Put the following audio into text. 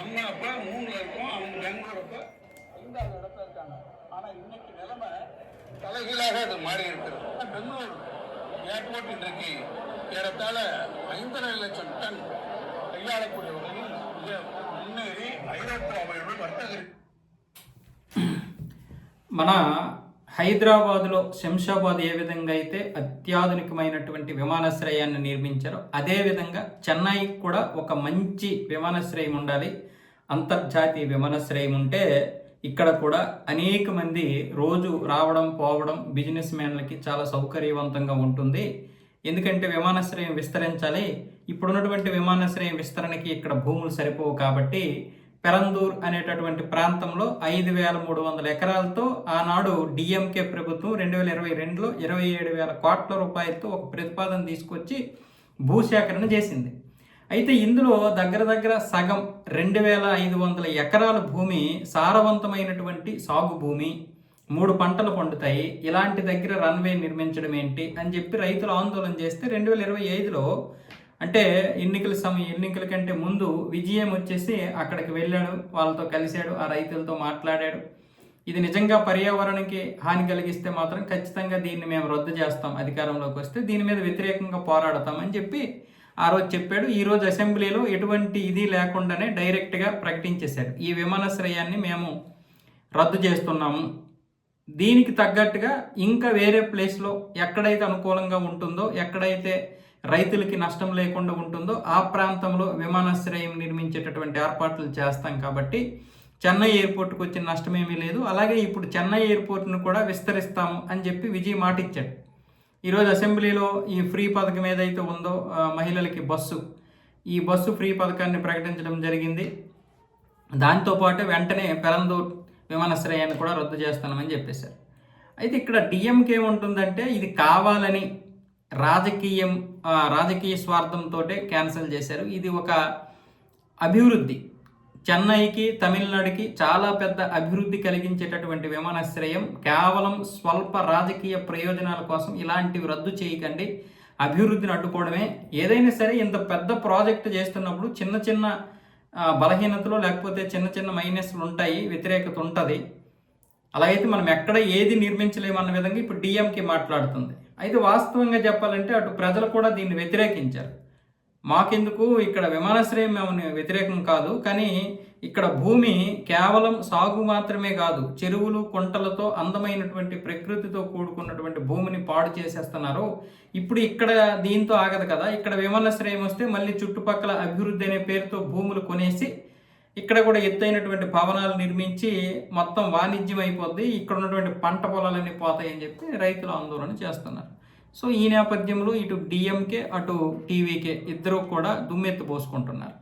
அம்மா அப்பா 3 இருக்கும், அவங்க பெங்களூர் 5வது இடத்துல இருக்காங்க. ஆனா இன்னைக்கு நிலைமை தலைகீழாக அது மாறி இருக்கிறது. பெங்களூர் ஏர்போர்ட் இன்றைக்கு ஏறத்தாழ 5.5 லட்சம் டன் கையாளக்கூடிய வகையில் மிக முன்னேறி ஐரோப்பாவில் வர்த்தகர் మన హైదరాబాద్లో శంషాబాద్ ఏ విధంగా అయితే అత్యాధునికమైనటువంటి విమానాశ్రయాన్ని నిర్మించారో అదేవిధంగా చెన్నైకి కూడా ఒక మంచి విమానాశ్రయం ఉండాలి. అంతర్జాతీయ విమానాశ్రయం ఉంటే ఇక్కడ కూడా అనేక మంది రోజు రావడం పోవడం బిజినెస్ మ్యాన్లకి చాలా సౌకర్యవంతంగా ఉంటుంది. ఎందుకంటే విమానాశ్రయం విస్తరించాలి. ఇప్పుడున్నటువంటి విమానాశ్రయం విస్తరణకి ఇక్కడ భూములు సరిపోవు కాబట్టి పెరందూర్ అనేటటువంటి ప్రాంతంలో 5,300 ఎకరాలతో ఆనాడు డిఎంకే ప్రభుత్వం 2022లో 27,000 కోట్ల రూపాయలతో ఒక ప్రతిపాదన తీసుకొచ్చి భూసేకరణ చేసింది. అయితే ఇందులో దగ్గర సగం 2,500 ఎకరాల భూమి సారవంతమైనటువంటి సాగు భూమి, 3 పంటలు పండుతాయి, ఇలాంటి దగ్గర రన్వే నిర్మించడం ఏంటి అని చెప్పి రైతులు ఆందోళన చేస్తే 2025లో అంటే ఎన్నికల కంటే ముందు విజయం వచ్చేసి అక్కడికి వెళ్ళాడు, వాళ్ళతో కలిశాడు, ఆ రైతులతో మాట్లాడాడు. ఇది నిజంగా పర్యావరణానికి హాని కలిగిస్తే మాత్రం ఖచ్చితంగా దీన్ని మేము రద్దు చేస్తాం, అధికారంలోకి వస్తే దీని మీద వ్యతిరేకంగా పోరాడతామని చెప్పి ఆ రోజు చెప్పాడు. ఈరోజు అసెంబ్లీలో ఎటువంటి ఇది లేకుండానే డైరెక్ట్గా ప్రకటించేశాడు, ఈ విమానాశ్రయాన్ని మేము రద్దు చేస్తున్నాము. దీనికి తగ్గట్టుగా ఇంకా వేరే ప్లేస్లో ఎక్కడైతే అనుకూలంగా ఉంటుందో, ఎక్కడైతే రైతులకి నష్టం లేకుండా ఉంటుందో ఆ ప్రాంతంలో విమానాశ్రయం నిర్మించేటటువంటి ఏర్పాట్లు చేస్తాం. కాబట్టి చెన్నై ఎయిర్పోర్ట్కి వచ్చిన నష్టమేమీ లేదు. అలాగే ఇప్పుడు చెన్నై ఎయిర్పోర్ట్ను కూడా విస్తరిస్తాము అని చెప్పి విజయ్ మాట ఇచ్చాడు. ఈరోజు అసెంబ్లీలో ఈ ఫ్రీ పథకం ఏదైతే ఉందో మహిళలకి ఈ బస్సు ఫ్రీ పథకాన్ని ప్రకటించడం జరిగింది. దాంతోపాటు వెంటనే పెరందూర్ విమానాశ్రయాన్ని కూడా రద్దు చేస్తామని చెప్పేశారు. అయితే ఇక్కడ డిఎంకే ఏముంటుందంటే ఇది కావాలని రాజకీయ స్వార్థంతో క్యాన్సిల్ చేశారు. ఇది ఒక అభివృద్ధి, చెన్నైకి తమిళనాడుకి చాలా పెద్ద అభివృద్ధి కలిగించేటటువంటి విమానాశ్రయం. కేవలం స్వల్ప రాజకీయ ప్రయోజనాల కోసం ఇలాంటివి రద్దు చేయకండి, అభివృద్ధిని అడ్డుకోవడమే. ఏదైనా సరే ఇంత పెద్ద ప్రాజెక్టు చేస్తున్నప్పుడు చిన్న బలహీనతలు లేకపోతే చిన్న మైనస్లు ఉంటాయి, వ్యతిరేకత ఉంటుంది. అలాగైతే మనం ఎక్కడ ఏది నిర్మించలేమన్న విధంగా ఇప్పుడు డిఎంకే మాట్లాడుతుంది. అయితే వాస్తవంగా చెప్పాలంటే అటు ప్రజలు కూడా దీన్ని వ్యతిరేకించారు. మాకెందుకు, ఇక్కడ విమానాశ్రయం మేము వ్యతిరేకం కాదు, కానీ ఇక్కడ భూమి కేవలం సాగు మాత్రమే కాదు, చెరువులు కుంటలతో అందమైనటువంటి ప్రకృతితో కూడుకున్నటువంటి భూమిని పాడు చేసేస్తున్నారు. ఇప్పుడు ఇక్కడ దీంతో ఆగదు కదా, ఇక్కడ విమానాశ్రయం వస్తే మళ్ళీ చుట్టుపక్కల అభివృద్ధి అనే పేరుతో భూములు కొనేసి ఇక్కడ కూడా ఎత్తైనటువంటి భవనాలు నిర్మించి మొత్తం వాణిజ్యం అయిపోద్ది, ఇక్కడ ఉన్నటువంటి పంట పొలాలన్నీ పోతాయని చెప్పి రైతులు ఆందోళన చేస్తున్నారు. సో ఈ నేపథ్యంలో ఇటు డిఎంకే అటు టీవీకే ఇద్దరు కూడా దుమ్మెత్తి పోసుకుంటున్నారు.